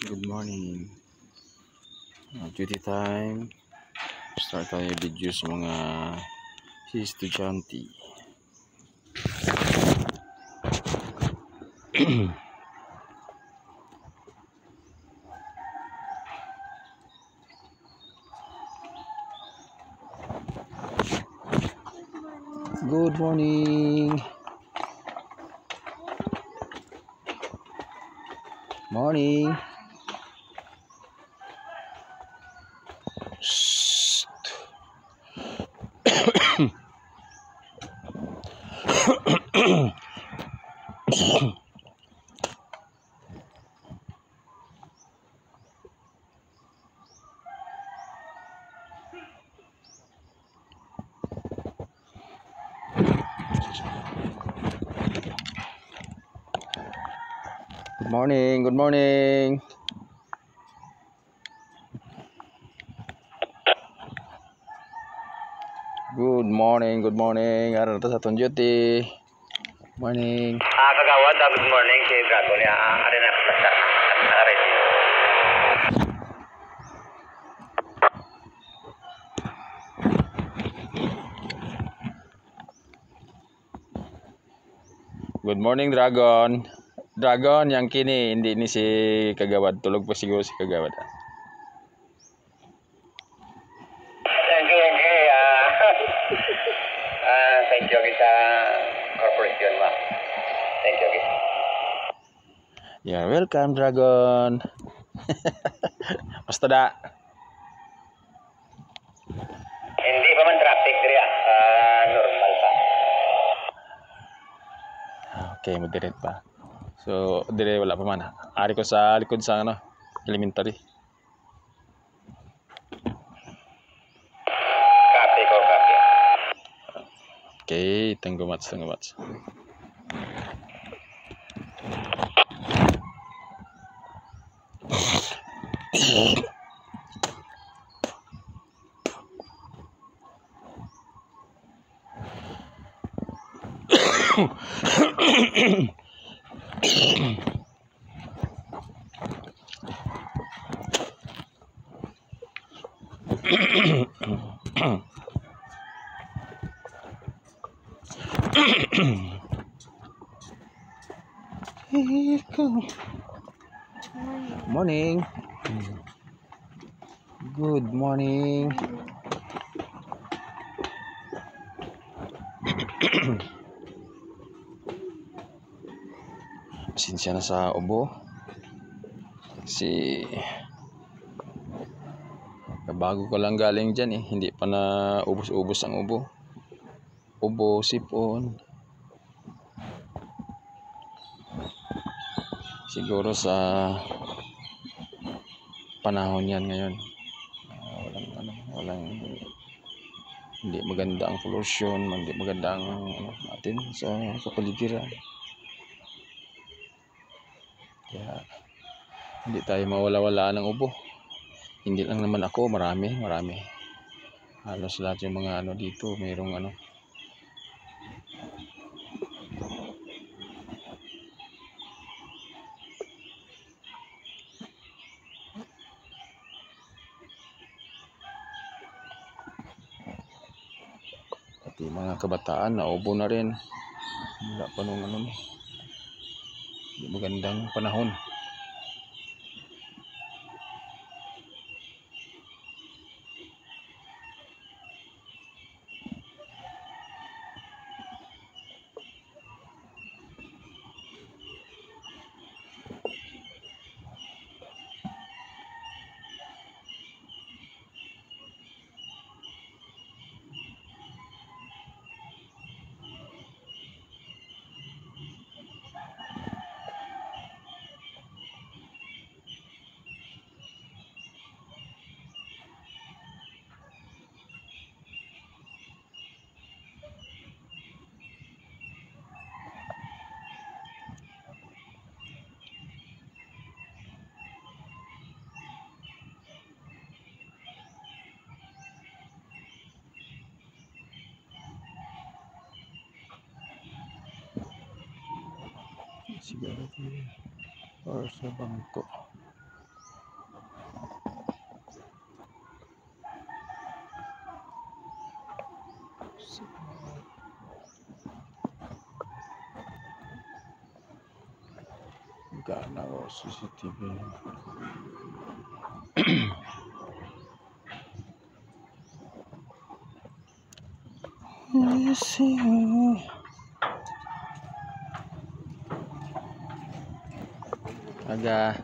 Good morning. Duty time. Start tayo video sa mga estudyante. Good morning. Morning. Good morning. Good morning. Good morning. Good morning. Araw na sa atong duty. Morning. Kagawad, good morning si Dragon ya. Ari na plasta. Ari. Good morning, Dragon. Dragon, yang kini hindi ni si Kagawad. Tulog pa siguro si Kagawad. Thank you. Thank you sa corporation ma. Thank you. Yeah, welcome, Dragon. Basta da. Hindi pa man traffic diri normal pa. Okay, moderate pa. So, dire wala pa man. Ari ko sa likod sa elementary. Copy ko, copy. Okay, thank you much. Morning. Good morning. Pasensya na sa ubo. Kasi bago ko lang galing dyan hindi pa na ubos-ubos ang ubo. Ubo, sipon. Siguro sa panahon yan ngayon. Walang hindi maganda ang pollution, hindi maganda ang natin sa kapaligiran. Kaya hindi tayo mawala-wala ng ubo. Hindi lang naman ako, marami. Halos lahat yung mga dito, mayroong pati mga kabataan na ubo na rin. Wala pa nung hindi magandang panahon. Siguro or sa bangko. CCTV. Aga.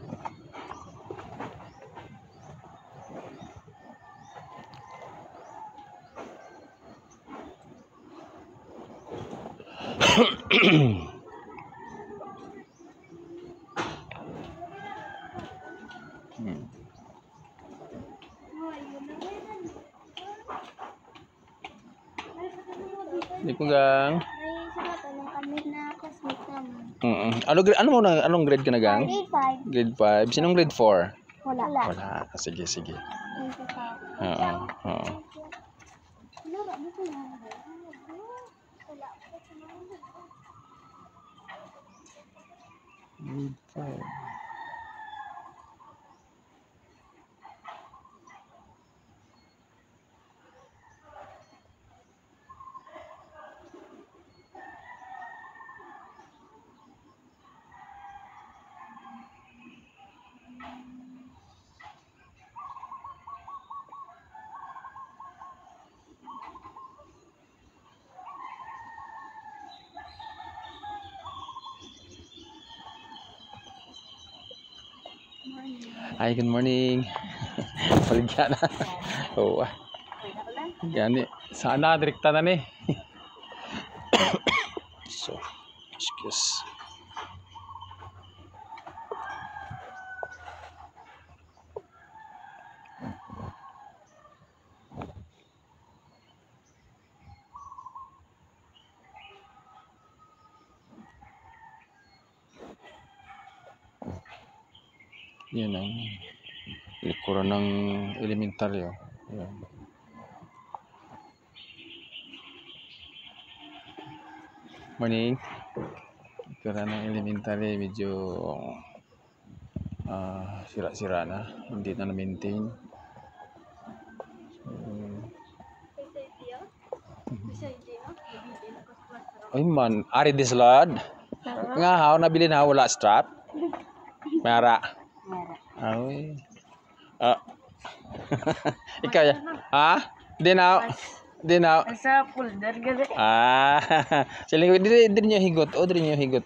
Hindi ko gang. May sagot, anong kami na classmate naman. Anong grade ka na gang? Grade 5. Grade 5. Sinong grade 4? Wala. Wala. Sige, sige. Ito pa. Oo, oo. Wala, dito na. Wala. Grade 5. Hi, good morning. Paligyan na. Oo. Gani. Sana direkta na ni. So, excuse. Yan ang likuran ng elementaryo. Yan. Morning. Likuran ng elementaryo medyo sira-sira na. Hindi na na-maintain. Ay man, ari dislod. Nga haw nabili na wala strap. Mara. Ay. Ikaw ya. Ha? Di na. Sa folder gani. Siling diri nyo higot. Diri nyo higot.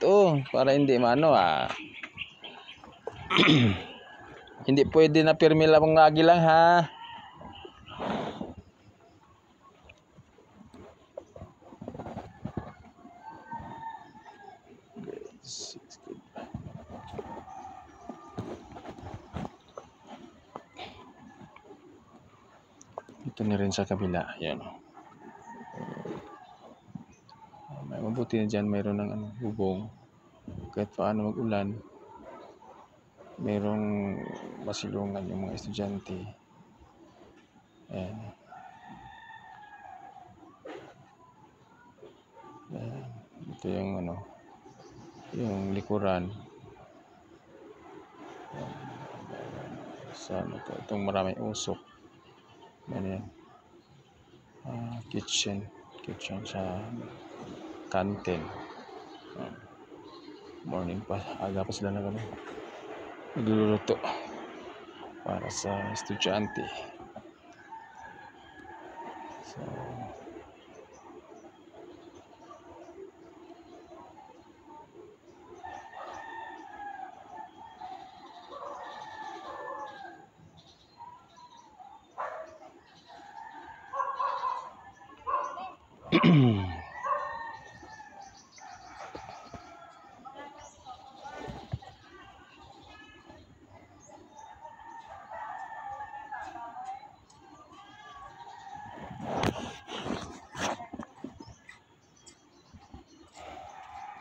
Para hindi maano Hindi pwede na pirmi lang lagi lang ha. Ito na rin sa kabila. Yan. May mabuti na dyan. Mayroon ng bubong. Kahit paano mag-ulan. Mayroong masilungan yung mga estudyante. Ayan. Ayan. Ito yung yung likuran. Itong maraming usok. Yan. Kitchen sa canteen. Morning pa, aga pa sila nagluluto para sa estudyante. So,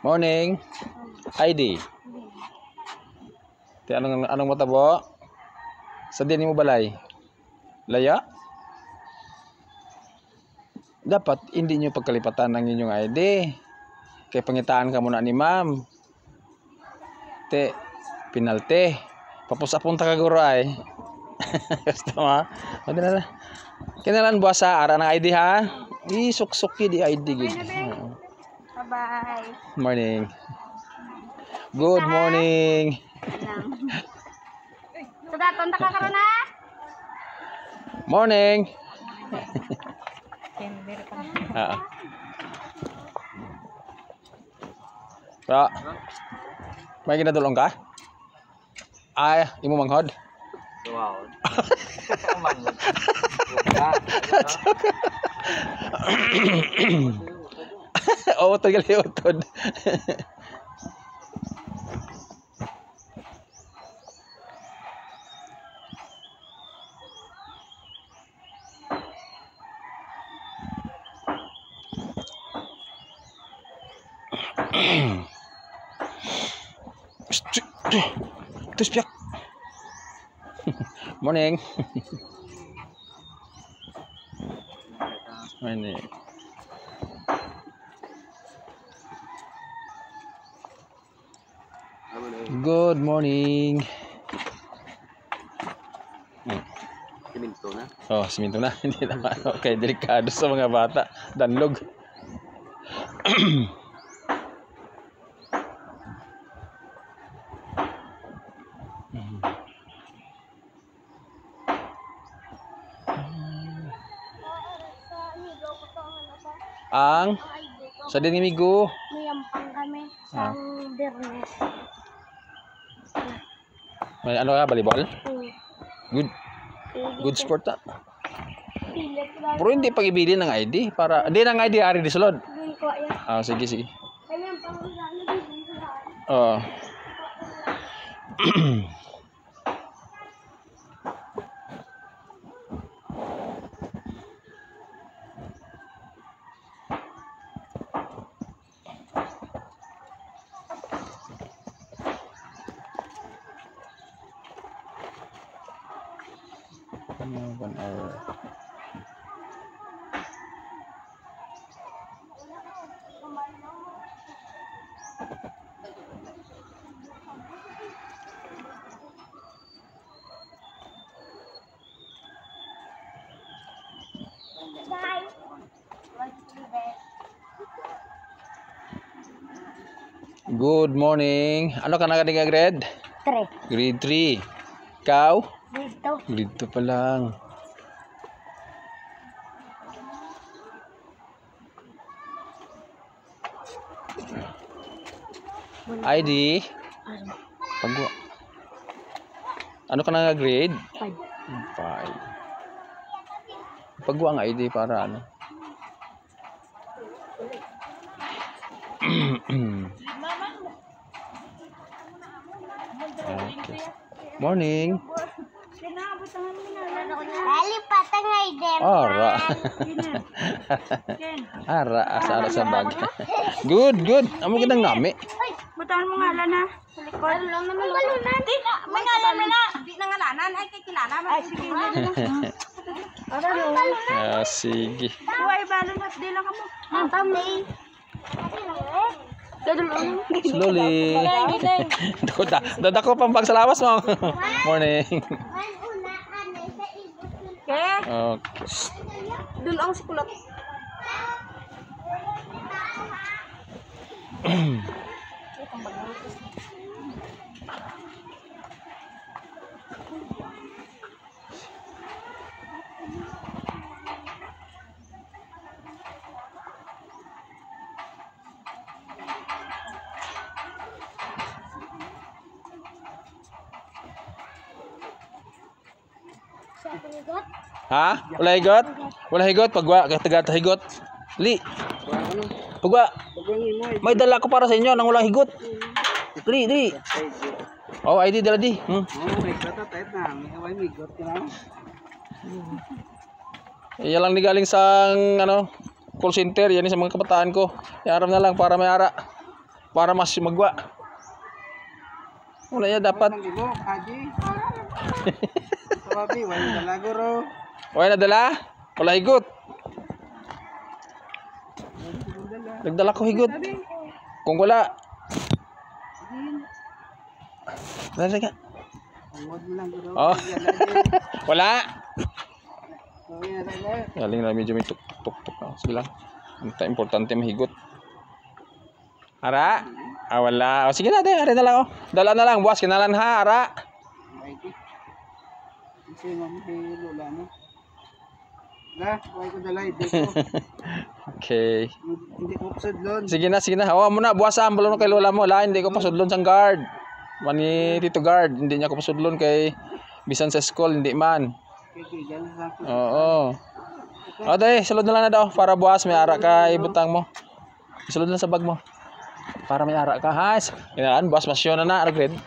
morning. ID. Anong matabo? Sa din mo balay? Laya? Dapat hindi nyo pagkalipatan ng inyong ID. Kaya pangitaan ka muna ni ma'am. Pinalte. Papusa-punta ka guro ay. Gusto mo? Kinalan buwasa ara ng ID ha? Suksok di ID gid. Bye-bye. Morning. Good morning. Sudah tontak ka karon na. Morning. Ah. Ra. May ginadulong ka? Ay, imo manghod. Wow. Oo, tagal yung utod. Terus piak. Morning. Morning. Good morning. Siminto na. Oh, siminto na. Hindi naman. Okay, delikado sa mga bata. Danlog. Ang sa dinimigo. Mayampang kami sa Bernes. May ano ka, volleyball? Good. Good sport ta. Pilit lang. Pero hindi pag-ibili ng ID para hindi ng ID ari di sulod. Hindi ko yan. Ah, sige sige. Mayampang lang. Oh. Ano 1 hour? Bye. Good morning. Ano ka na nga grade? 3. Grade 3. Ikaw? Dito. Grade 2 pa lang. ID? Pagwa. Ano ka na nga grade? 5. 5. Pagwa ang ID para ano? Okay. Morning. Ali patang ay dem. Ara. Ara asara sa bag. Good, good. Amo gidang nami. Butangan mo ngalan na. Sa likod. Balunan. Di na. May ngalan na. Di na ngalanan. Ay, kay kilala. Ay, sige. Ara no. Ah, sige. Uy, balon at di lang kamo. Tamay. Slowly. Dadako pang bag sa lawas mo. Morning. Okay. Okay. Dun ang sikulot. Ha? Wala higot? Wala higot? Pagwa, taga higot. Li. Pagwa. May dala ko para sa inyo nang walang higot. Li, li. Oh, ID dala di. Yan lang ni galing sa ano, call center, yan sa mga kabataan ko. Iaram na lang para may ara. Para mas magwa. Wala ya dapat. Wala na dala? Wala higot. Nagdala ko higot. Kung wala. Dala ka. Oh. Wala. Galing na medyo may tuk-tuk. Sige lang. Importante mahigot. Ara. Ah, wala. O, sige na, ari na lang, oh. Dala na lang, buwas, kinalan ha, ara. Maigi. Kasi mami, lola na. Na, huwag ko dalay, dito. Okay. Hindi ko sudlon. Sige na. Hawa mo na, buwas ang balon kay lola mo. La, hindi ko pasudlon sa guard. Mani dito guard, hindi niya ko pasudlon kay bisan sa school, hindi man. Okay, ganun sa akin. Oo. O, day, sulod na lang na daw. Para buwas, may ara ka, ibutang mo. Sulod na sa bag mo. Para may ara ka, ha? Yan, buwas, masyon na. Ano grade?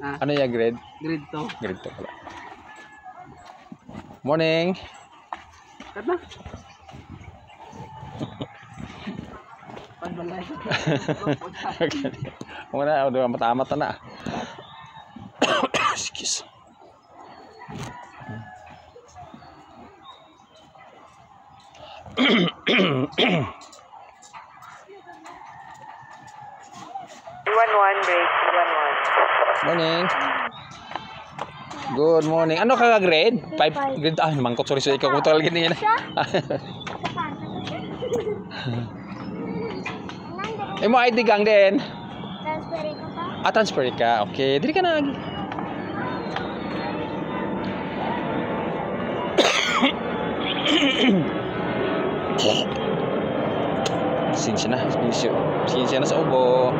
Ah, Ano yung grade? grade 2. Grade 2 pala. Morning. Kat na? Pagbalay. Muna, udah mata-mata na. Excuse. Morning. Good morning. Ano ka grade? 5 grade. Ah, mangkot sorry ikaw ko talaga din. Imo ID gang din. Transferin ko pa. Ah, transfer ka. Okay, dili ka na lagi. Sinsya na sa ubo.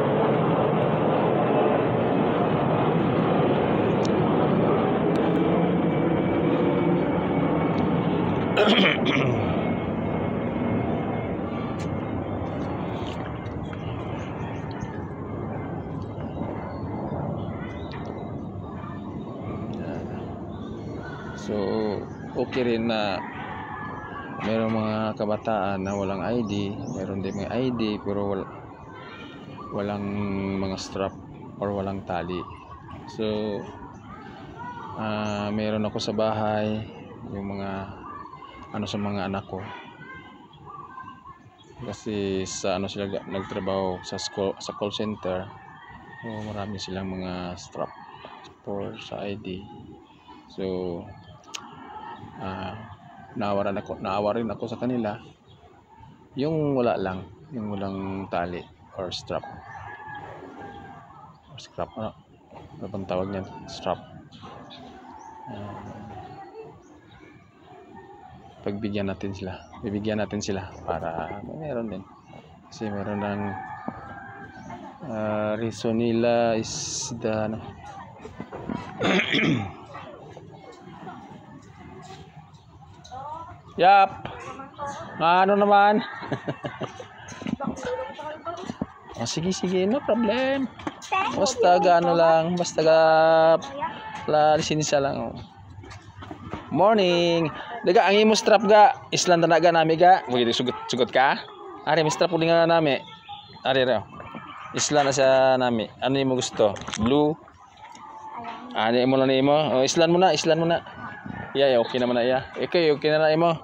So, okay rin na mayroong mga kabataan na walang ID, mayroon din mga ID pero walang mga strap or walang tali. So, mayroon ako sa bahay yung mga sa mga anak ko. Kasi sa sila nagtrabaho sa school, sa call center. So, marami silang mga strap sa ID. So, naawa rin ako sa kanila yung walang tali or strap ano bang tawag niyan, strap. Bibigyan natin sila para meron din kasi meron ng reason nila is the Yap. Ano naman? Oh, sige, no problem. Basta lang, lisensya lang. Morning. Daga ang imo strap ga, islan tanaga nami ga. Bugi sugot ka? Ari mi strap uli nga nami. Ari ra. Islan na sa nami. Ano imo gusto? Blue. Ano imo lang imo? Oh, islan mo na. Yeah, okay naman na iya. Okay na imo.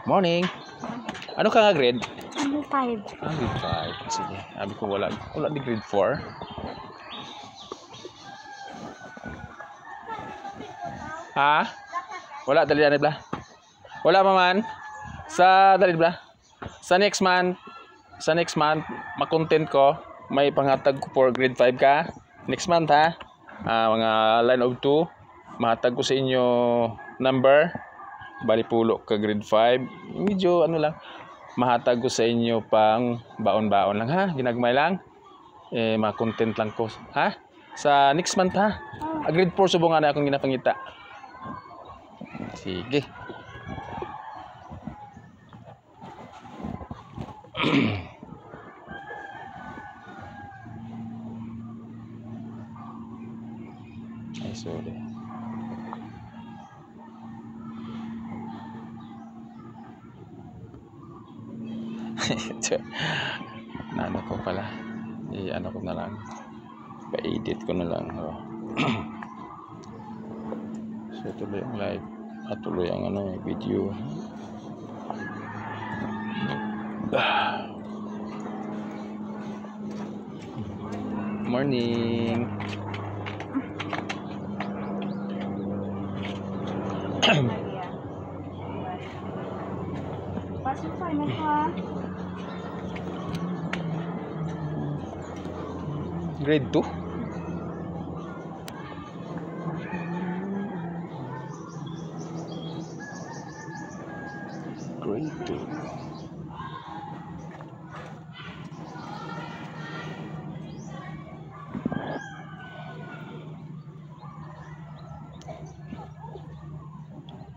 Morning. Ano ka nga grade? Ano 5? Grade 5. Sige. Sabi ko wala di grade 4. Ha? Wala dali bla. Wala pa man. Sa dali bla. Sa next month, makontent ko may panghatag ko for grade 5 ka. Next month ha. Mga line of 2, mahatag ko sa inyo number. Bali pulo ka grade 5. Medyo lang. Mahatag ko sa inyo pang baon-baon lang ha. Ginagmay lang. Ma-content lang ko. Ha? Sa next month ha. Grade 4 subungan na akong ginapangita. Sige. Ay, sorry. Ano ko pala. Ano ko na lang. Pa-edit ko na lang. Oh. So, tuloy ang live. At tuloy ang video. Morning. Pasok sa inyo ha. Grade 2? Grade 2.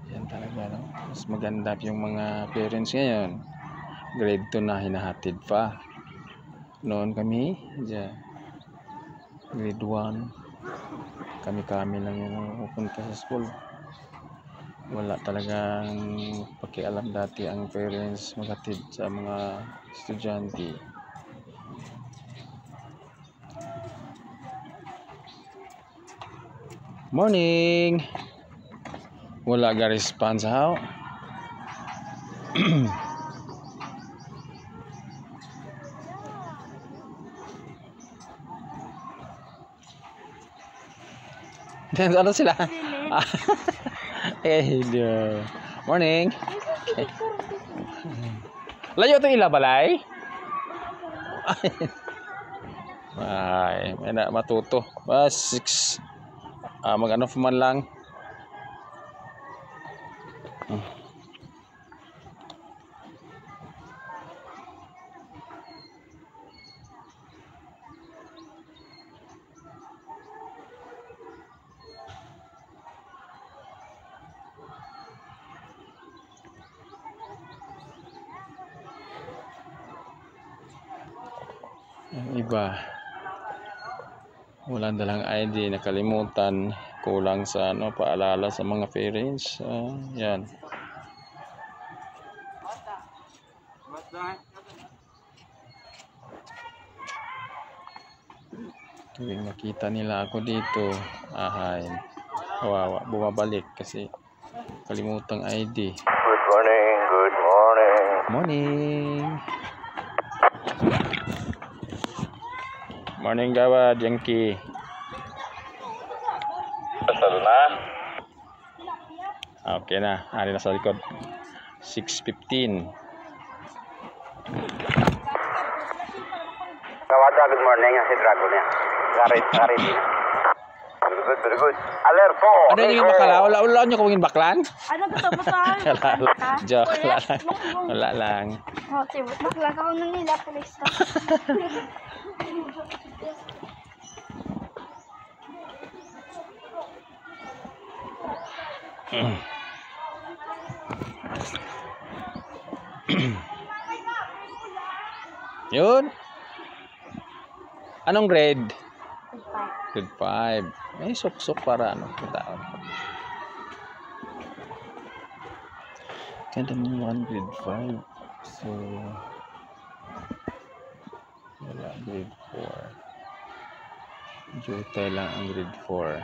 Yan talaga, no? Mas maganda yung mga parents ngayon. Grade 2 na hinahatid pa. Noon kami, dyan, grade 1, kami lang yung pupunta sa school. Wala talagang pakialam dati ang parents maghatid sa mga estudyante. Morning! Wala ga response how? Ano sila? Hello. Morning. Layo to ila balay. Ay, may na matuto. Bas 6. Mag-ano man lang. Ang iba walang dalang ID, nakalimutan, kulang sa ano, paalala sa mga parents. Yan. Tuwing nakita nila ako dito, kawawa, bumabalik kasi kalimutang ID. Good morning, good morning. Morning. Morning gawad, Yankee. Pasal na? Okay na, hari na sa likod. 6:15. Kawaja, good morning. Si Dragon niya. Garit. Very good. Alert po. Ano yung bakla? Wala nyo kumingin baklan? Ano ba ito? Joke, wala lang. Oh, sibot. Bakla ka nang nila, police ka. Yun. Anong grade? Grade 5. May sok-sok para ano, taon. Kaya naman grade 5. So, wala grade 4. Jutay lang ang grade 4.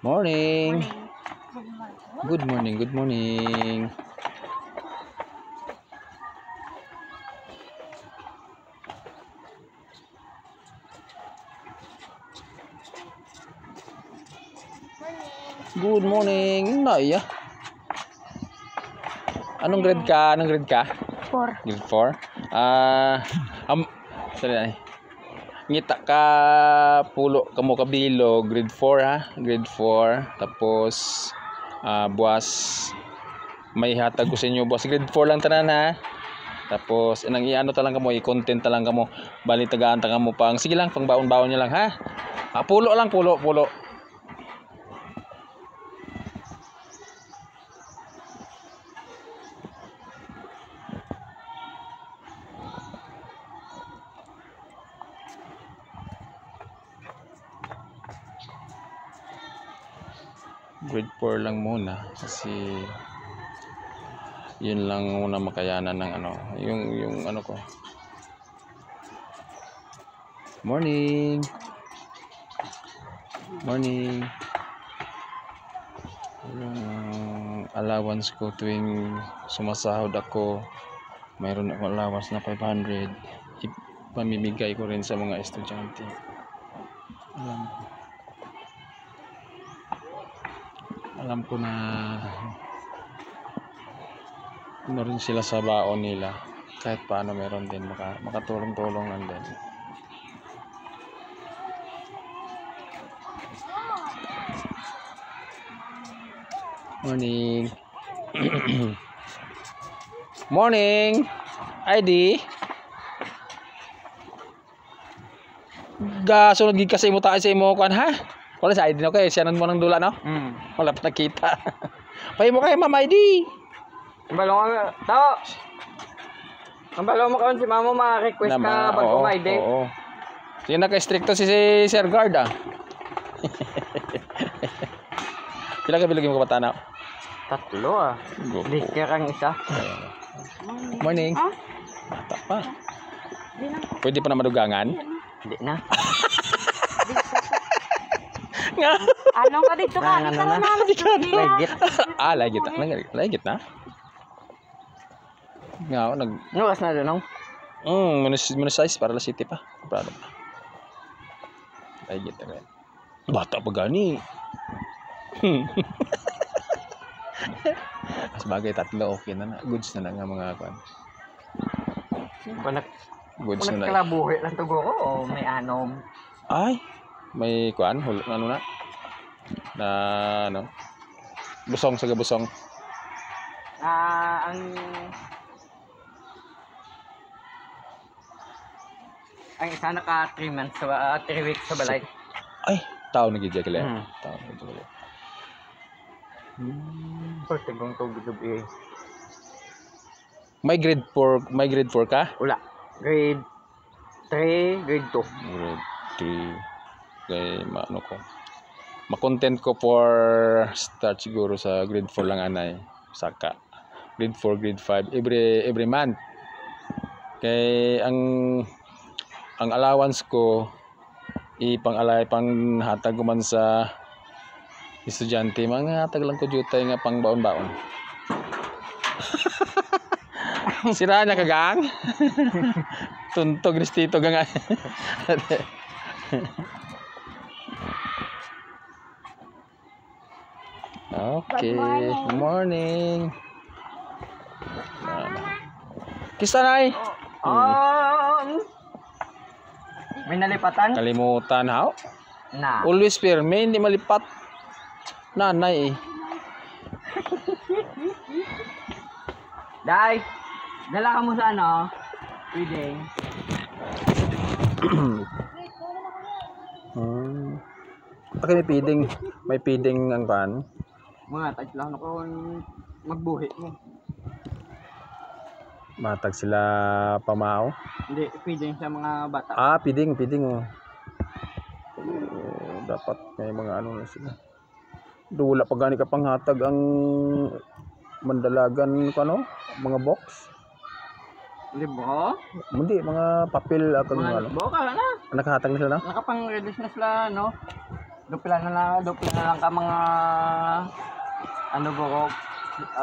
Morning. Good morning. Good morning. Good morning. Naya. Anong grade ka? 4. Grade 4. Sorry. Ngita ka pulo kamo kabilo, grade 4 ha, grade 4. Tapos buwas may hatag ko sa inyo buwas, grade 4 lang tanan ha. Tapos inang iano ta lang kamo, i-content ta lang kamo, bali tagaan ta kamo pang sige lang, pang baon-baon niyo lang ha. Pulo lang, pulo. Grade 4 lang muna kasi yun lang muna makayanan ng ano, yung ano ko, Morning. Morning. Yung allowance ko tuwing sumasahod ako, mayroon akong allowance na 500. Pamimigay ko rin sa mga estudyante. Alam ko na ano rin sila sa baon nila. Kahit paano meron din makatulong-tulong lang din. Morning. Morning. ID. Sunod gid kasi mo tayo sa imo kan ha. Wala sa ID no kay siya mo nang dula no. Wala pa nakita. Pay mo kay Ma'am ID. Balong tao. Ang balong mo karon si mama ma-request ka bago may ID. Oo. Sige naka-stricto si Sir Guard ah. Pila ka bilog mo ka bata na? 3 ah. Liker ang isa. Morning. Bata pa. Pwede pa na madugangan? Hindi na. Nga. Anong ka dito ka? Ano Dito na? na. Legit. Legit na. Legit na. Nga, Nuwas na doon. monetize para la city pa. Prado pa. Legit na. Bata pa gani. Mas bagay 3 okay na. Goods na nga mga kan. Goods na. Kalabuhi lang to go o may anom. Ay, may kuan, ano na? Na ano? Busong sa busong. Ang isa naka 3 months sa 3 weeks sa balay. Ay, tao na gid kala. Tao na gid kala. First tigong tugod eh. May grade 4 ka? Wala. Grade 3, grade 2. Grade 3. Kay ano ko. Ma-content ko for start siguro sa grade 4 lang anay. Saka grade 4, grade 5 every month. Kay ang allowance ko panghatag ko man sa estudyante, mga hatag lang ko jutay nga pang baon-baon. Sira niya kagang. Tuntog ristito nga. Okay, good morning. Kisanay. May nalipatan? Kalimutan ha. Na. Always firme, hindi malipat. Nanay eh. Day, dala ka mo sa ano? Feeding. Okay, may feeding ang pan. Mga touch lang ako magbuhi mo. Matag sila pamao. Hindi, feeding sa mga bata. Feeding oh. Dapat may mga ano na sila. Dula pa gani ka panghatag ang mandalagan ko ano, mga box. Libro? Hindi, mga papel akong Mga ano. libro ka na. Nakahatag na sila na? Nakapang-release na sila, no? Dupla na lang ka mga ano bro,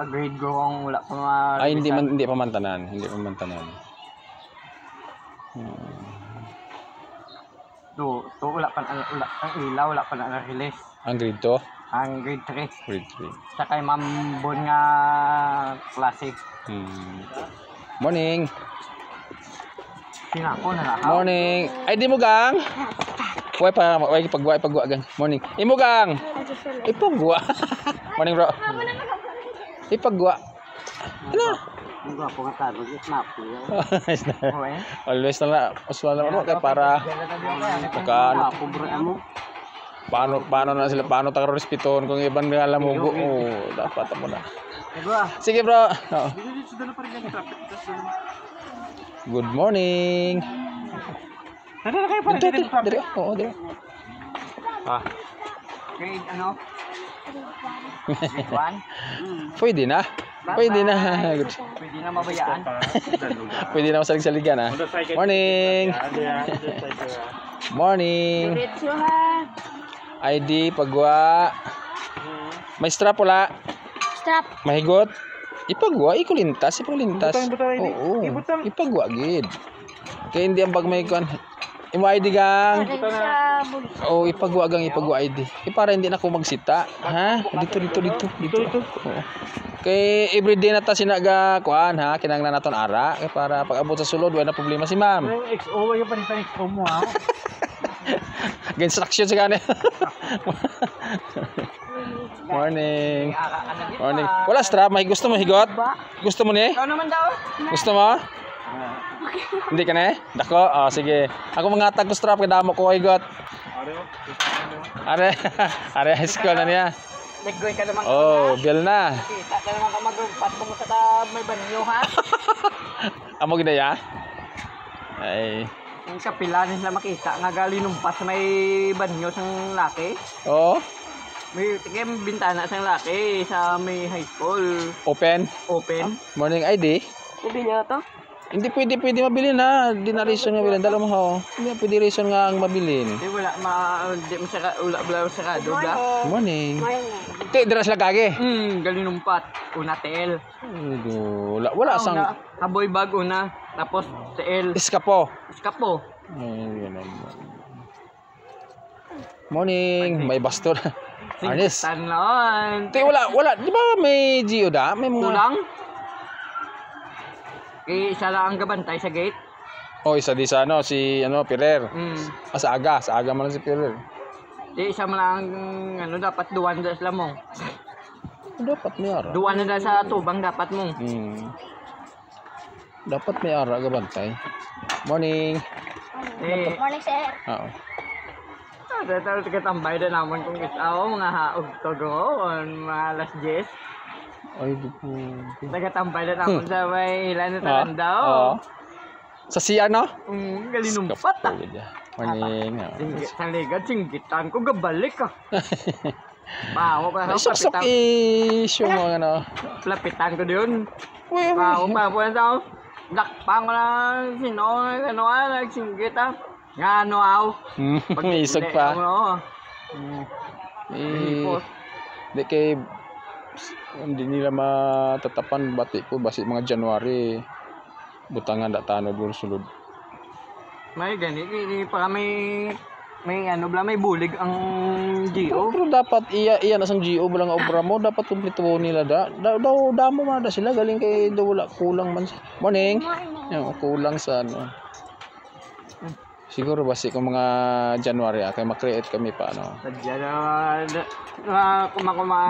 grade ko kung wala pa mga Hindi pa mantanan. wala pa ang ilaw, wala pa na release. Ang grade 2? Ang grade 3. Grade 3. Sa kay Ma'am Bon nga klase. Morning. Sinako na lang. Morning. Ay di mo gang. Way pagwa gang. Morning. Imo gang. Ipagwa. Morning bro. Ipagwa. Ano? Ang gwapo nga taro, snap yo. Always na lang. Usual na kay para paano na sila tayo respeton kung ibang alam mo dapat mo na. Sige bro. Good morning. Dito. Oo, dito. Grade ano? Grade 1? Pwede na. Pwede na mabayaan. Pwede na masaligsaligan ah. Morning. Morning. Diretso ha. ID, pagwa. May strap wala? Stop. Mahigot? Ipagwa, ikulintas, ipaglintas. Oo, ipagwa, gid. Kaya hindi ang bag may kan. Imo ID gang. Sa bulsa. Oh, ipagwa gang, ipagwa ID. Para hindi na ako magsita. Ha? Dito. Oo. Kay everyday na ta sinaga kuan ha, kinanglan naton ara kay para pag abot sa sulod wala na problema si ma'am. XO, yung palitan XO mo ha. Instruction sa kanya. Morning. Morning. Wala strap, may gusto mo higot? Gusto mo ni? Ikaw naman daw. Gusto mo? Hindi ka na eh? Dako? Oh, sige. Ako mangatag ko strap, kadamo ko higot. Are high school na niya. Naggoy ka naman. Oh, bill na. Kita ka naman ka magumpat ko mo sa may banyo ha. Amo ginaya? Ay. Yung kapilanin sila makita nga galinumpas sa may banyo sang laki. Oh, May tigay bintana sang laki sa may high school. open. Open. Morning ID. Sabi niya to? Hindi pwede mabilin ha. Di na reason nga bilhin. Dala mo ho. Hindi na pwede reason nga ang mabilin. Di wala di mo siya wala sa bla. Morning. Ti, dira sila kage. Galinumpat. Una TL. Wala sang Kaboy bag una. Tapos TL. iskapo. Iskapo. Ay, ganun. Morning. May baston. Arnis. Tanon. Ti, wala. Di ba may geoda? May mga... Kulang? Isa lang ang gabantay sa gate. Oh, isa di sa si Pirer. Sa aga man si Pirer. Di isa mo lang dapat duwan na sila mo. Dapat may ara. Duwan na sa tubang dapat mo. Dapat may ara gabantay. Morning. Morning, sir. Oo. Dito katambay na naman kung isaw mga haog to go mga alas 10. Ay, di ko. Nagatambay na naman sa may ilan na talandaw. Oo. Sa siya, no? Galinumpat ah. Morning. Sa ligad, singgitan ko, gabalik ah. Bawa pa sa Sok-sok issue mo, ano. Lapitan ko doon. Bawa pa po yan tao. Dakpang ko lang, sino, nagsinggit ah. Nga ano aw. May isog pa. Di kay hindi nila matatapan bati ko basi mga January butangan da tanod mo sulod. May gani para may may bulig ang GO. Pero dapat iya na sang GO bilang obra mo dapat kumpleto nila daw damo man da sila galing kay daw wala kulang man. Morning. Yung kulang sa ano. Siguro basi kung mga January kay ma-create kami pa ano.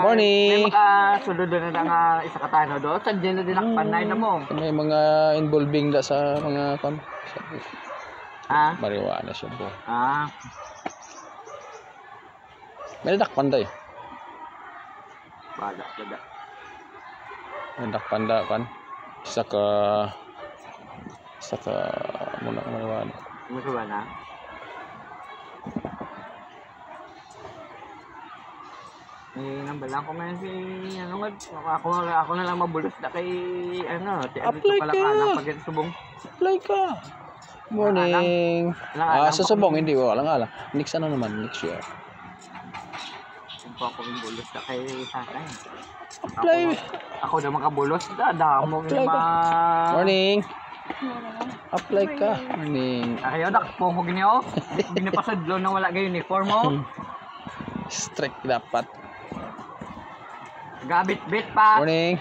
Morning. May makasulod na nga isa ka tano do. Sadya na din ang panay na mo. May mga involving da sa mga marijuana siya po. May dakpan da eh. Bada. May dakpan da kan. Saka muna marijuana. Masuwa na. Nambalang ko man si ako na lang mabulos na kay apply ka. Pag subong. Apply ka. Morning. Sa subong hindi ko alang. Next ano naman next year. Ako mabulos na kay Sakay. Apply. Ako na makabulos damo Morning. Apply ka. Morning. Ayaw dakpong ko ginyo. Ginapasadlo nang wala gay uniform mo. Strict dapat. Gabit-bit pa. Morning.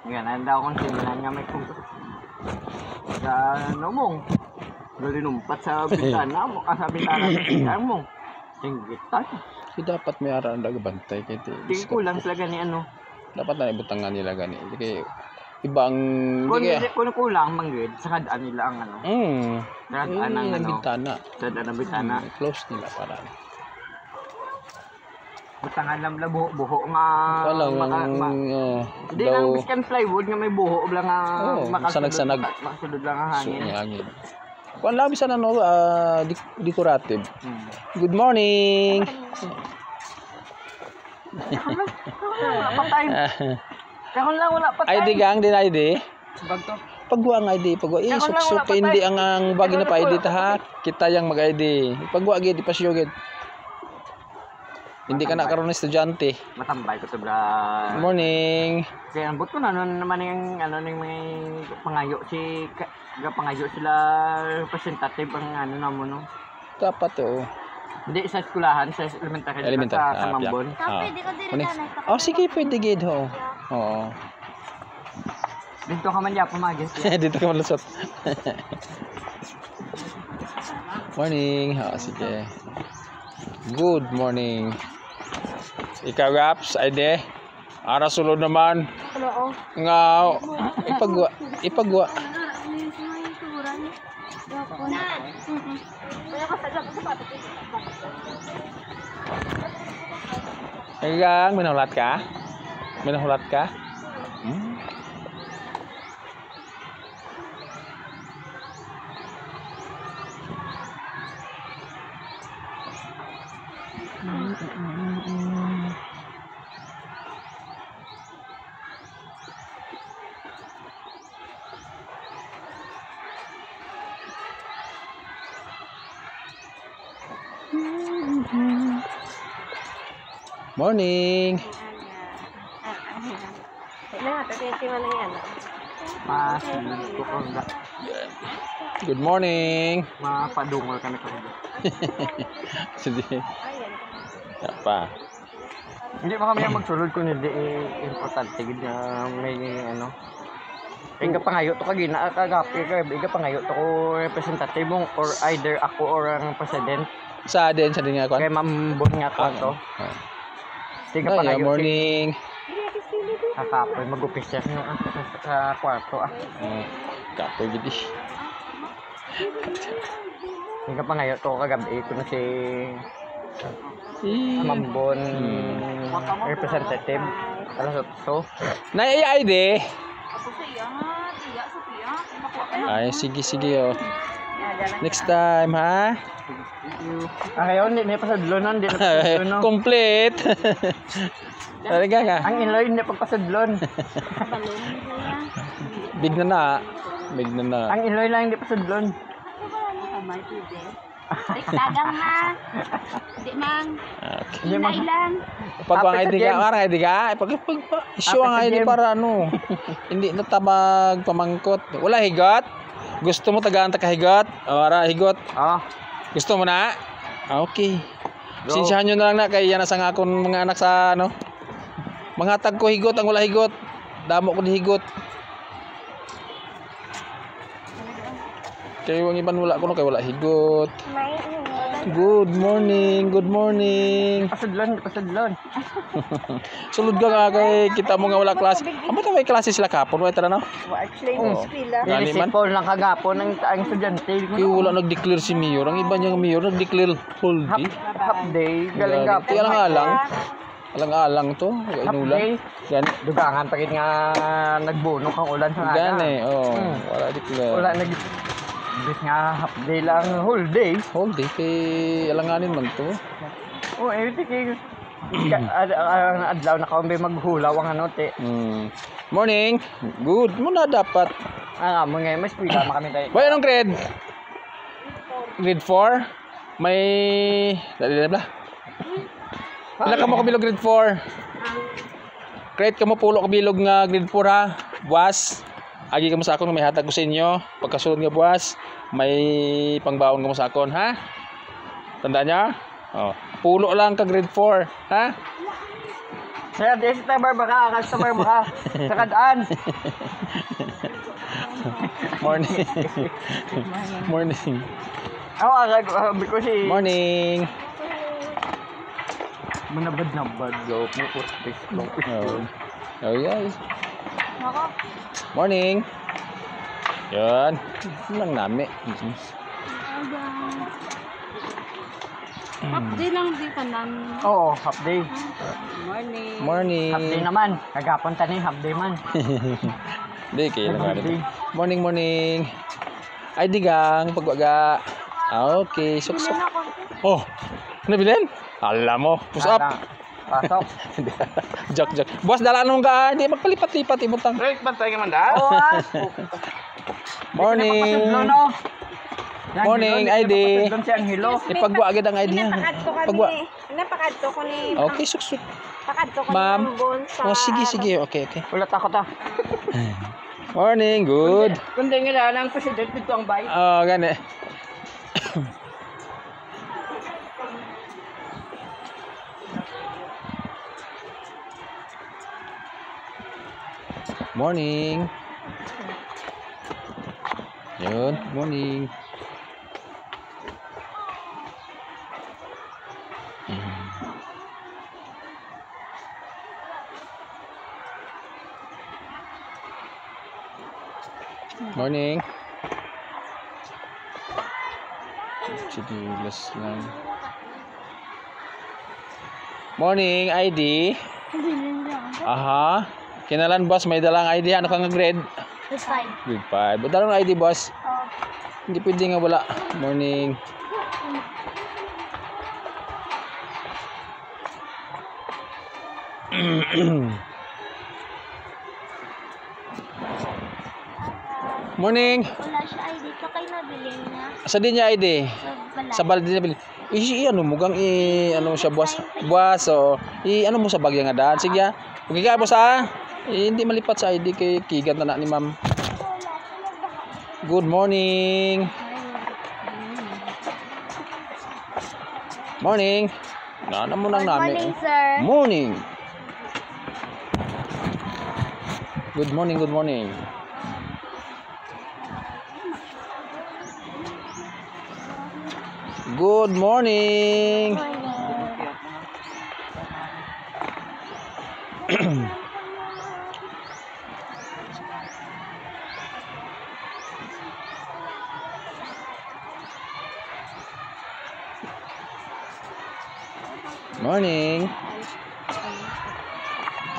Yan, handa akong simulan nga may kung sa mong galinumpat sa bintana mo, sa bintana mo. Singgitan. Dapat may ara ang bantay kay Di kulang sila gani ano. Dapat na ibutangan nila gani. Hindi kay ibang kung kulang manggid sa kadaan nila ang ano. Kadaan ang bintana. Sa kadaan ng bintana. Close nila para. Butangan lang la buho nga hindi lang biskan plywood nga may buho lang nga makasunod lang ang hangin. Kuan labi sana decorative. Good morning. Kaya lang wala pa ID gang din ID. Bag to. Pagwa ang ID, pagwa. Kaya kung lang Suksok wala pa hindi tayo. ang bagi na pa ID ta ha. Wala Kita yang mag-ID. Pagwa gid pa siyo gid. Hindi ka na karon estudyante. Matambay ko to bra. Morning. Kaya ambot ko na ano naman yung ano ng mga pangayo si pangayo sila representative ang ano na mo no. Dapat to. Hindi sa eskulahan sa elementary Elementary. sa Mambon. Pwede ko diri Morning. na. Oh, sige, pwede gid ho. Oo. Dito ka man ya pumagis. Dito ka malusot. Morning. Sige. Good morning. Ikaw Raps, ID. Ara sulod naman. Oo. Nga ipagwa. Ipagwa. Hanggang minahulat ka? Minahulat ka? Hmm? Morning. Masilid ko ko na. Good morning. Mapadungol kami ko. Sige. Apa? Hindi ba kami ang magsulod kung hindi importante gid na may ano. Iga pangayo to kagi na kagapi ka iga pangayo to ko representative mong or either ako or ang president Sa din nga kay kon. mambot nga to to. Iga Ay, pangayo morning. kakapoy mag-upis siya sa kwarto ah. Kapoy gid. Iga pangayo to kagabi ko na si Mambon representative. Alas so Na ID. Ay, sige oh. Next time ha. ngayon hindi pa sa dlonan hindi na pa sa dlon no. Complete. Talaga ka. Ang inloy hindi pa sa dlon. Big na na. Big na na. Ang inloy lang hindi pa sa dlon. Dagang na. Di mang. Okay. Hindi man Ilang. Pag ang Apat ID sa ka, gym. parang ID ka. Pag issue ang Apat sa ID gym. para ano. Hindi na tabag pamangkot. Wala higot. Gusto mo tagaan ta kahigot? Ara higot. Oh. Gusto mo na? Okay. Go. Sinsahan nyo na lang na kay yan sa akong mga anak sa ano. Mga tag ko higot ang wala higot. Damo ko ni higot. Kaya yung iban wala ko no kay wala higot. Good morning, good morning. Pasadlon, pasadlon. Sulod ka nga kay kita mo nga wala klase. Amo ta may klase sila kapon wa tara no. Actually, Oo. pila. Gani man. Inisipon lang kagapon ang estudyante. Kaya wala nag-declare si Mayor. Ang iba niyang Mayor nag-declare whole day. Half day, galing gapon. Kaya alang-alang. Alang-alang to. Half Inulan. day. Gani. Dugangan pa nga nagbuno kang ulan sa aga. Gani. Oh, Hmm. wala declare. Wala nag bis nga half day lang whole day. Whole day kay alanganin man to. Oh, kay adlaw na kaumbe maghulaw ang ano te. Morning. Good. Muna dapat. Mo nga mas pila kami tayo. Boy, anong grade? Grade 4? May... Dali bla. Ilan ka mo kabilog grade 4? Grade ka mo pulo kabilog nga grade 4 ha? Buwas. Agi ka mo sa akon, may hatag ko sa inyo. Pagkasunod nga buwas, may pangbaon ka mo sa akon, ha? Tandaan niya? Oh. Pulo lang ka grade 4, ha? Kaya di sa barbaka, customer baka sa kadaan. Morning. Morning. Ako agad ko si Morning. manabad-nabad go mo putis long Oh. Oh, guys. Morning. Yan. Lang nami. Di lang di ka namin. Oo, half day. Morning. Morning. Half day naman. Kagapon tani half day man. Di kaya Half day. lang. Morning, morning. Ay, digang. Pagwaga. Okay. Suksok. Oh. Nabilin? Alam mo. Push up. Pasok. Joke. Boss, dalaan nung ka. Hindi magpalipat-lipat ibutang. Right, bantay ka man da? Morning. Morning, ID. Doon si Angelo. Ipagwa agad ang ID. Napakadto Pagwa. kami. Napakadto ko ni... Okay, suksuk. Pakadto ko Ma'am. ni Mambon sa... Oh, sige. Okay. Ulat ako ta. Morning, good. Kundi nga na ang president dito ang bay. Oh, gani. Morning. Yun, morning. Morning. Chidilas lang. Morning, ID. Aha. Kinalan boss, may dalang ID. Ano ka nga grade? Grade 5. Ba't dalang ID boss? Hindi pwede nga wala. Morning. Morning. Wala siya ID. Ito kayo nabili niya. Sa din niya ID? Sa Sa balde na bili. Ano mo gang ano siya buwas. Buwas so ano mo sa bagya nga daan. Sige ah. Okay ka boss ah. Hindi malipat sa ID kay kigat na ni ma'am. Good morning. Morning. Nana mo nang namin. Morning, sir. Morning. Good morning. Good morning. Morning.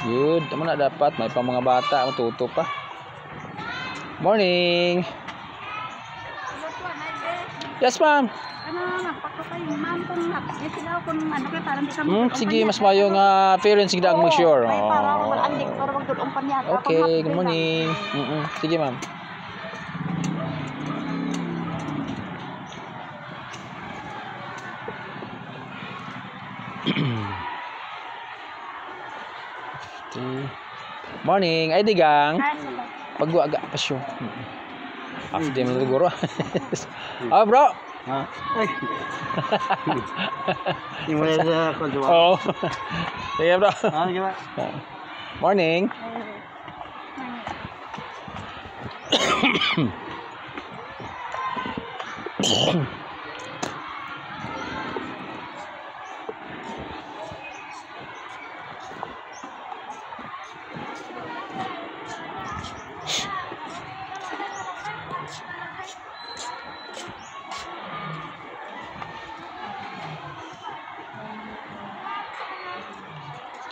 Good. Tama na dapat. May pang mga bata. Matuto pa. Morning. Yes, ma'am. Sige, mas mayo nga parents sige ang mag-sure. Okay, good morning. Sige, ma'am. Morning, ay digang. Pagwa aga pa siyo. After mo siguro. Oh, bro. Ha? Ay. Yung wala sa kodwa. Oh. Sige, bro. Ah, di ba? Morning.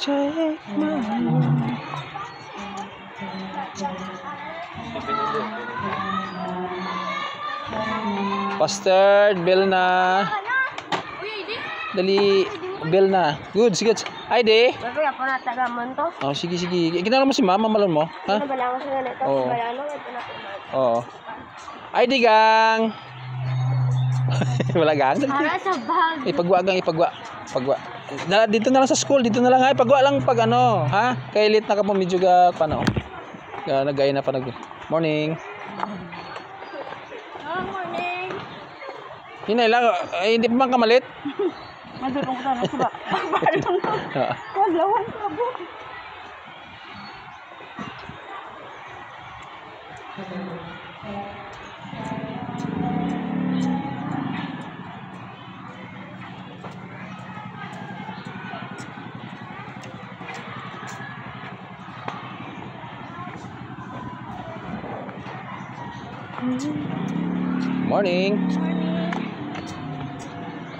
Take my hand. Pastor, bell na. Dali, bell na. Good, sige. ID. Kaya po na tagamon to. Oh, sige. Kinala mo si mama, malon mo? Ha? Nabalango sa ganito. Oo. Nabalango. Ito na po. Oo. ID gang. Wala gang. Para sa bag. Ipagwa. Dito na lang sa school, dito na lang ay pagwa lang pag ano, ha? Kay late na ka po medyo ga paano. Nagay na pa nag. Morning. Morning. Hinay lang, hindi pa man kamalit. Madurong ko na sa ba. Kaglawan ka po. Morning.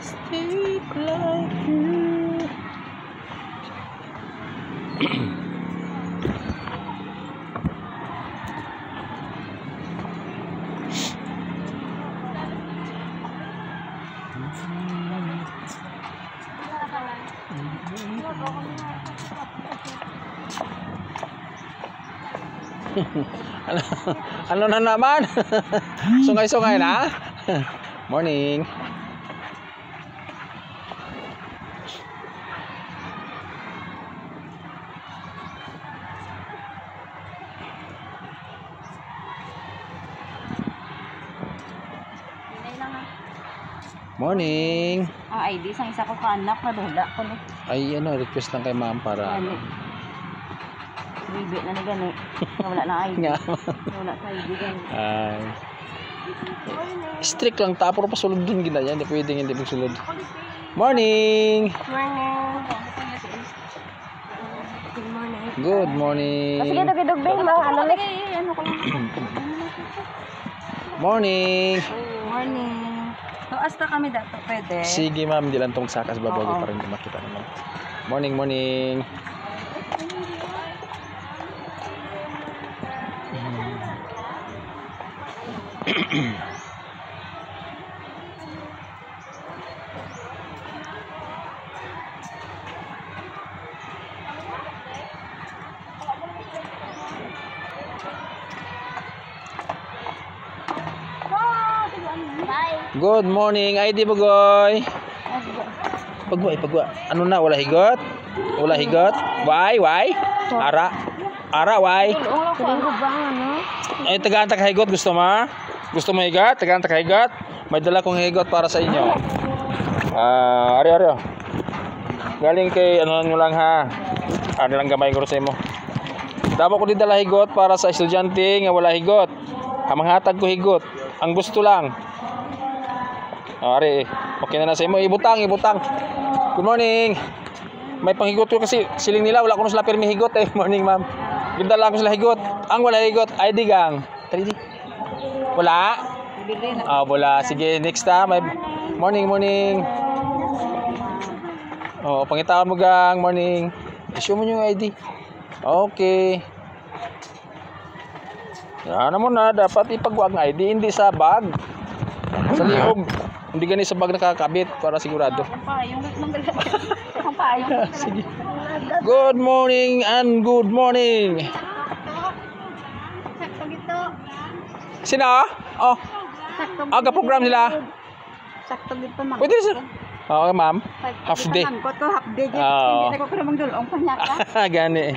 Speak like you. ano, ano na naman? Sungay-sungay na? Morning. Morning. Ang ID sang isa ko ka anak na dula ko no. Ay, ano, request lang kay ma'am para... Ano? Bibi na ni gani. Wala na ID. Nga. Wala ka ID gani. Ay. Strict lang ta, pero pasulod dun gina yan. Hindi pwedeng hindi magsulod. Morning. Good morning. Good morning. Sige dugidug ba mga ano ni? Ano ko lang. Morning. Morning. So hasta kami dato pwede. Sige ma'am, hindi lang itong sakas babago Oo. pa rin makita naman. Morning, morning. Good morning, ID Bugoy. Pagwa. Ano na, wala higot? Wala higot? Why? Ara, why? Ay, tagaan higot, gusto mo? Gusto mo higot? Tagaan higot? May dala kong higot para sa inyo. Ari. Galing kay, ano nyo lang ha. Ano lang gamay ko sa imo. Dapat ko din dala higot para sa estudyante nga wala higot. Hamanghatag ko higot. Ang gusto lang. Ari, okay na sa imo. Ibutang. Good morning. May panghigot ko kasi siling nila. Wala ko na sila permi higot eh. Morning, ma'am. Ganda lang ko sila higot. Ang wala higot, ID gang. Tari di. Wala? Wala. Sige, next time. Morning. Pangitawan mo gang. Morning. Issue mo yung ID. Okay. Yan mo na. Dapat ipagwag ng ID. Hindi sa bag. Sa liog. Hindi ganit sa bag nakakabit para sigurado. Sige. Good morning and good morning. Sakto gito. Sino? Oh. Aga program sila. Sakto gito ma'am. Pwede sir. Okay, ma'am. Half day. Ko to half day. Oo. Hindi ko namang dulong pa niya ka. Gani.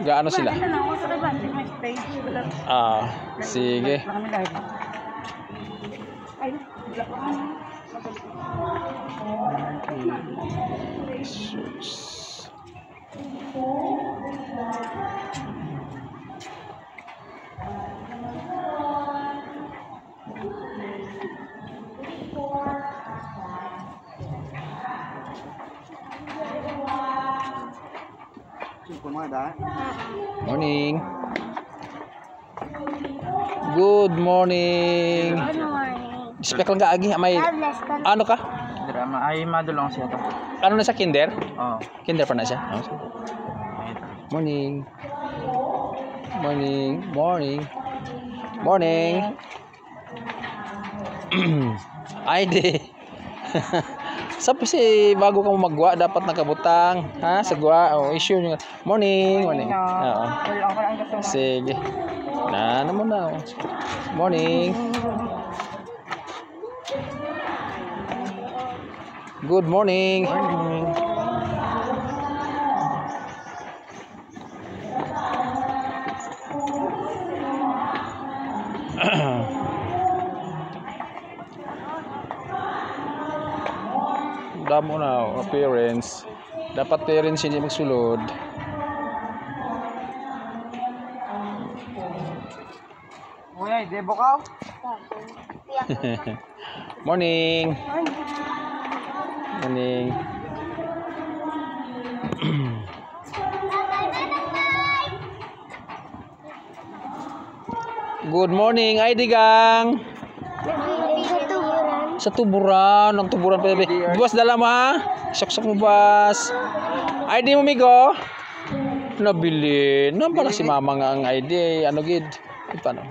Gaano sila? Sige. Morning. Good morning. Good morning. Spek lang kaagi may ano ka? Drama ay madulong siya to. Ano na sa kinder? Oh. Kinder pa na siya. Oh, sige. Morning. ID. Sabi si bago ka magwa dapat nakabutang ha sa gwa issue nyo. Morning. Oo. Sige. Na naman na. Morning. Good morning. Damo na appearance. Dapat parents hindi magsulod. Uy, debo ka? Morning. Good morning, ID gang. Sa tuburan, ang tuburan pa. Buwas dala mo ha? Sok-sok mo buwas. ID mo migo? Nabili. Nan pala si mama nga ang ID. Ano gid? Paano?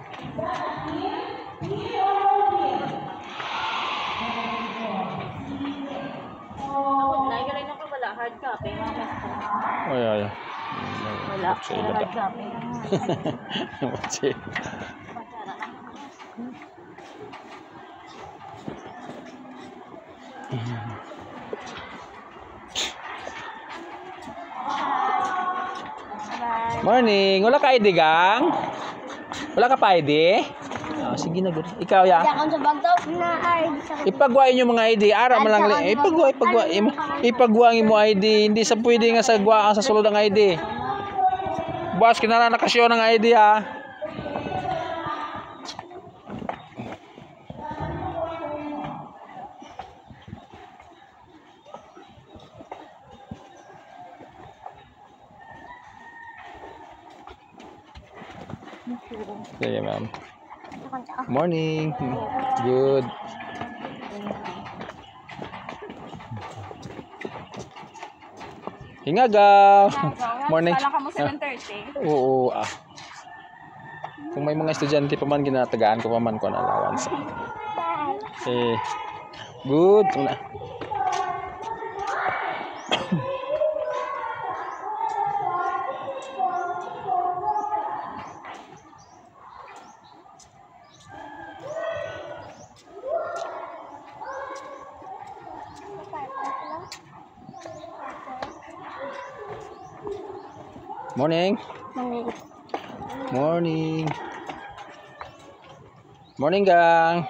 Nagaling ako wala. Hard copy. Ay, ay. Wala. Sa ila Hard ba? copy. What's it? Morning. Wala ka ID, gang? Wala ka pa ID? Ah, sige na, good. Ikaw, ya. Yakon sa bag daw na ID sa Ipagwain yung mga ID. Ara man lang. Ipagwa ang imo ID. Hindi sa pwede nga sa gwa sa sulod ng ID. Boss, kinala nakasyon ng ID, ha. Sige, ma'am. Morning. Good. Hingaga. Morning. Kala ka mo 7:30. Oo, ah. Kung may mga estudyante pa man, ginatagaan ko pa man ko na allowance. Eh, good. Morning. Morning. Morning, gang.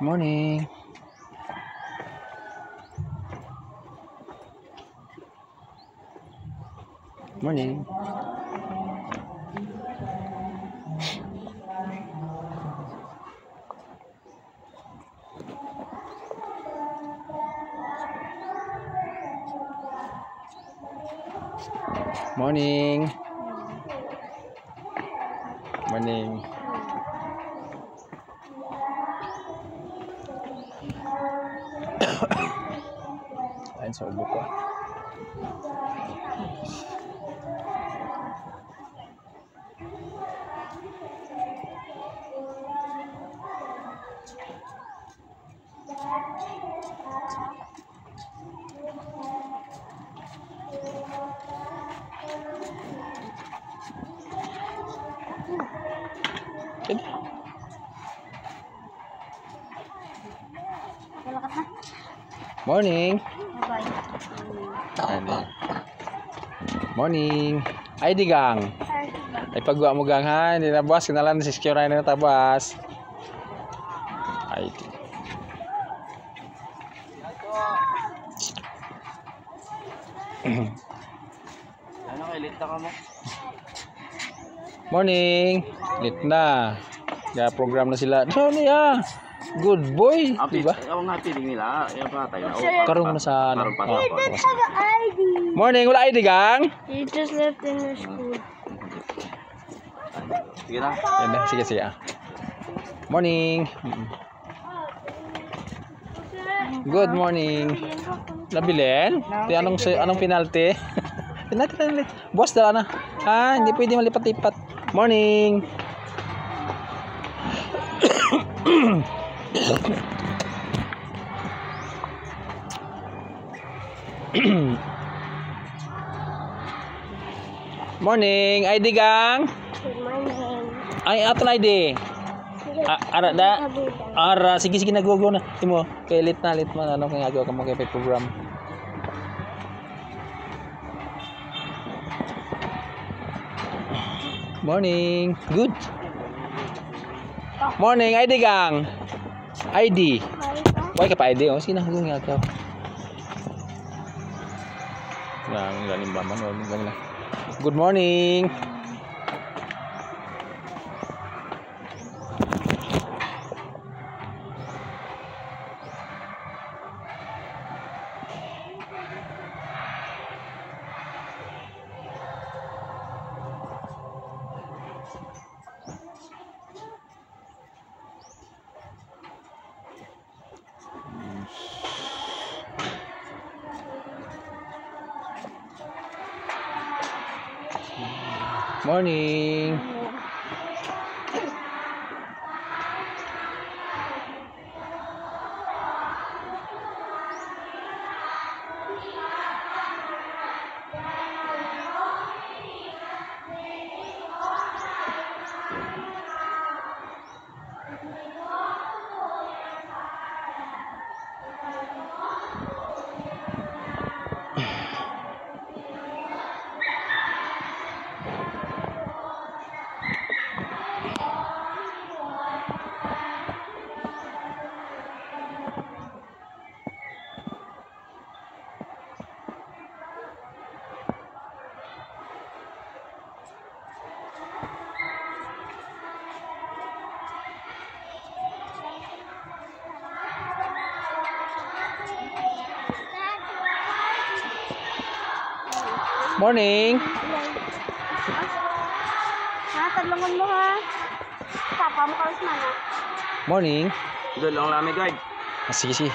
Morning. Morning. Morning. Morning. Ayun sa ubo ko. Morning. Morning. ID, gang. Ay pagwa mo, gang, ha. Hindi na, boss. Kinalan si secure na natabas. ID. Ano kay lita ka mo? Morning. Lit na. Kaya program na sila. No, niya. Good boy. Diba? Ako nga piling nila. Yung patay na. Karoon na sa ano. Karoon pa. ID. Morning. Wala ID, gang. You just left in the school. Sige na. Yan na. Sige, sige. Morning. Good morning. Nabilin? Di anong penalty? Penalty. Boss, dala na. Ah, hindi pwede malipat-lipat. Morning. Morning, ID, gang. Good morning. Ay, ato na ID. Ara da. Ara, sige nagogo na. Timo, kay lit man ano kay agaw ka mo kay program. Morning. Good. Morning, ID, gang. ID. Why ka pa ID? Oh, sige na agaw. Yang galing ba man wala na. Good morning. Morning. Morning. Ha, talungan mo ha. Papa mo kawas mana. Morning. Doon lang lamig guys. Sige, sige.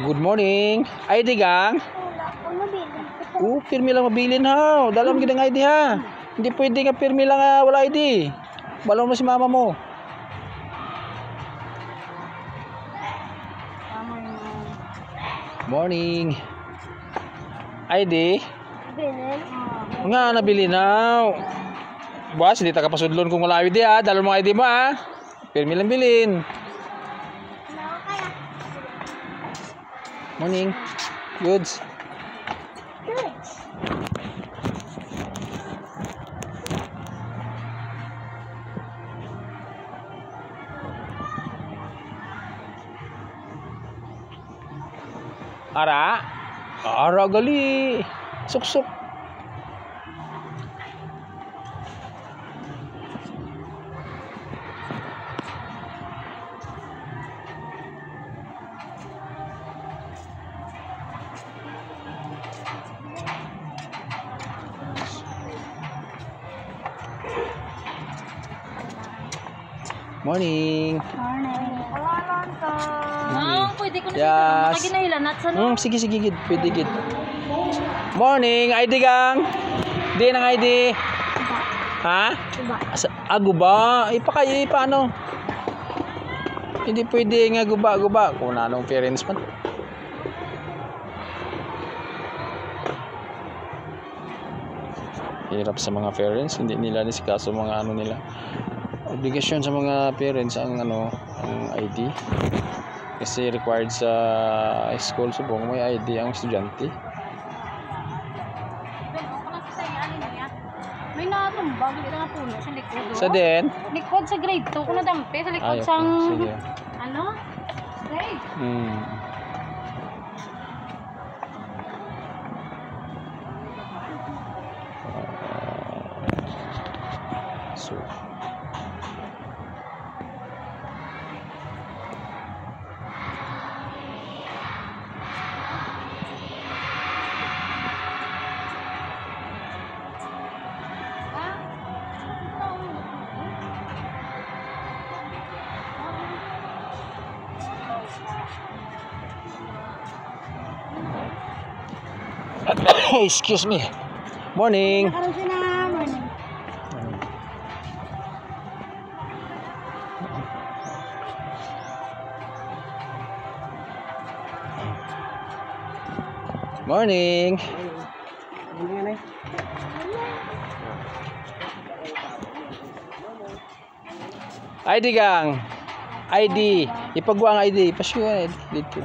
Good morning. ID gang. Wala ko nabili. Pirmi lang mabilin ha. Dalam gid ang ID ha. Hindi pwede nga pirmi lang wala ID. Balon mo si mama mo. Morning. ID. Bilin. Nga nabili na. Boss, hindi ta kapasudlon kung wala ID ha. Dalon mo ID mo ha. Pirmi lang bilin. Morning. Goods. Ara. Ara gali. Suk-suk. Morning. Wala lang to. Pwede ko na Yes. maginahilanat sa no. Sige, sige, gid. Pwede, gid. Morning, ID gang. Di ng ID. Ha? Guba. Paano? Hindi pwede nga guba. Kung anong parents man. Hirap sa mga parents. Hindi nila nisikaso mga ano nila. Obligasyon sa mga parents ang ang ID. Kasi required sa school subong may ID ang estudyante. May natumbag ito nga puno sa likod. Sa din? Likod sa grade 2 ko nadampi sa likod Okay. sang Sige. ano? Grade. So excuse me. Morning. Nakaroon siya na morning. Morning. ID gang. ID. Ipagwa ang ID. Pasyuan ID dito.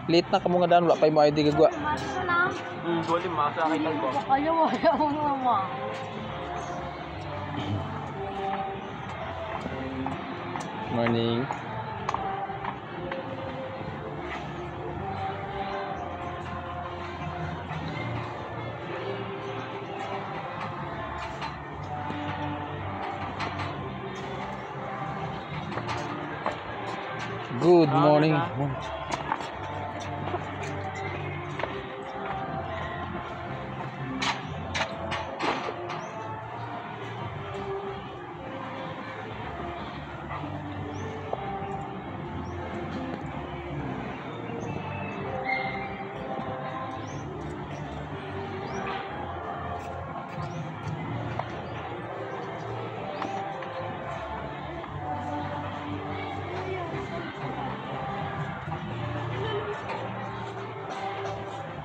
Late na kamo nga daan wala pa mo ID gagwa. Dole masa kita ko. Kaya wala mo mama. Morning. Good morning.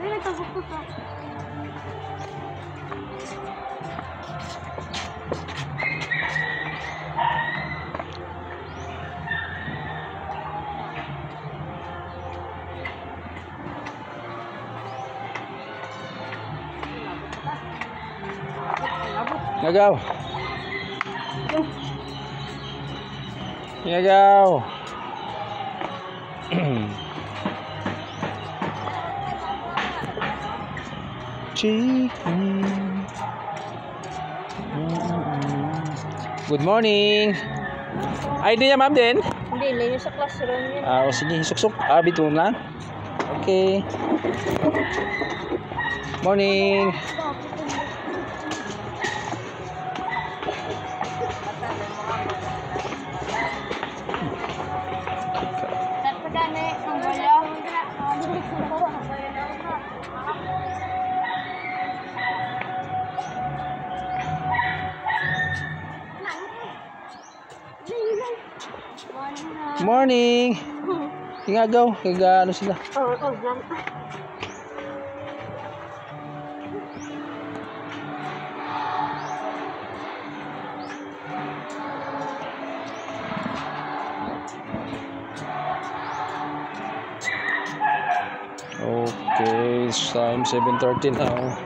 Ay, nagtagok ko pa. Ngagaw. Ngagaw. Chicken. Good morning. Ay, di niya ma'am din? Hindi, layo sa classroom yan. O sige, suksok. Bituin lang. Okay. Morning. Tatagane, ang baya. Morning. Ingagaw. Ano sila? Okay, it's time 7:30 now.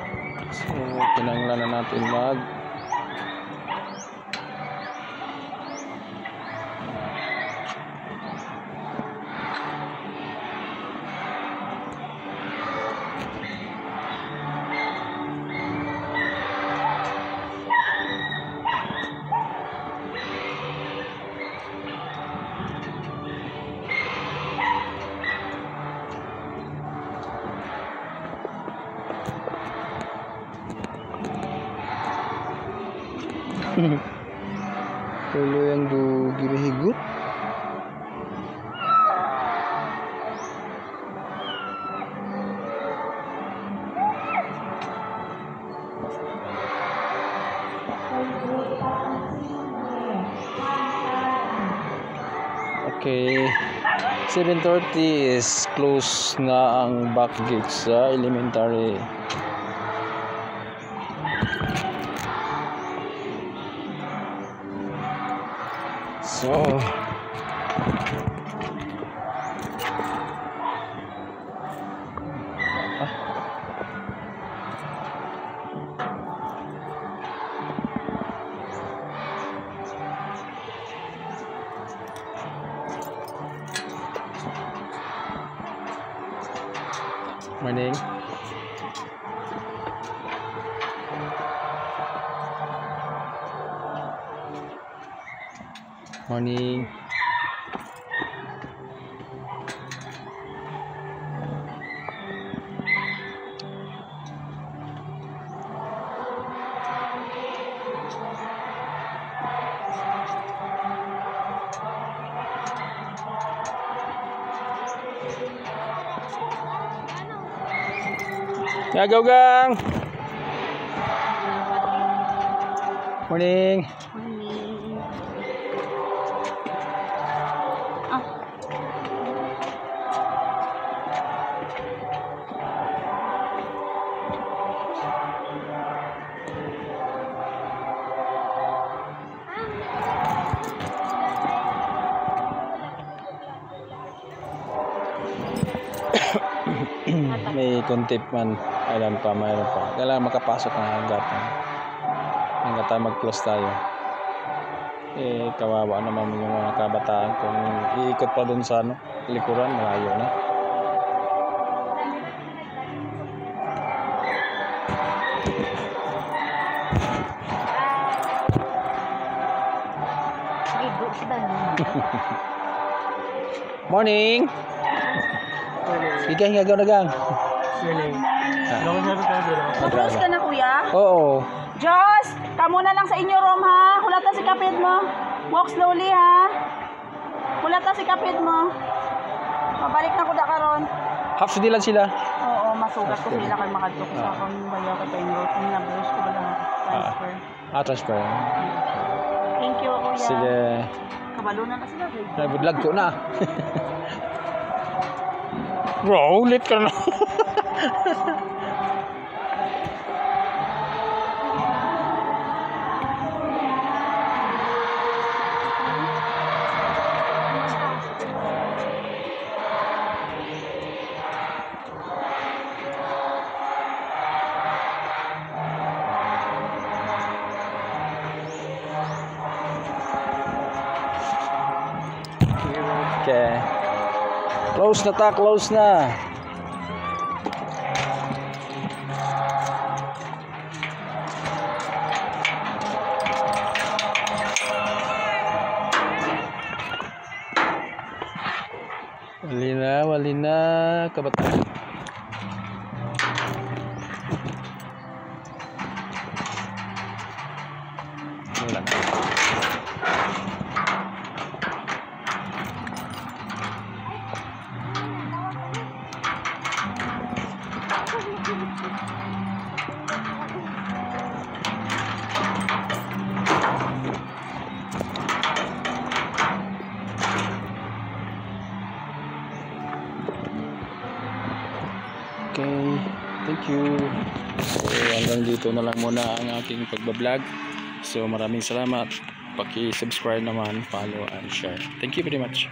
So, kinanglan na natin mag Tulo yang gibihigot. Okay, 7:30 is close na ang back gate sa elementary. So, morning. Morning. Ngagaw gang. Morning. May kontip man. Mayroon pa. Kailangan makapasok ng hanggat. Hanggat tayo mag-close tayo. Kawawa naman yung mga kabataan. Kung iikot pa dun sa likuran, malayo na. Morning. Sige, hingagaw na gang. Mag-close ka na, kuya? Oo. Diyos, kamo na lang sa inyo, Rom, ha? Hulata si kapit mo. Walk slowly, ha? Hulata si kapit mo. Mabalik na ko da karon. Half day lang sila. Oo, masugat ko sila kay makadto ko sa akong bayo kay paingot. Ang nabros ko lang transfer. Transfer. Thank you, kuya. Sige. Kabalo na sila, babe. Nabudlag ko na. Bro, ulit ka na. Okay. Close na ta, close na. Wali na, kabataan. Wala na. Okay, thank you. So hanggang dito na lang muna ang aking pagbablog. So maraming salamat. Paki-subscribe naman, follow and share. Thank you very much.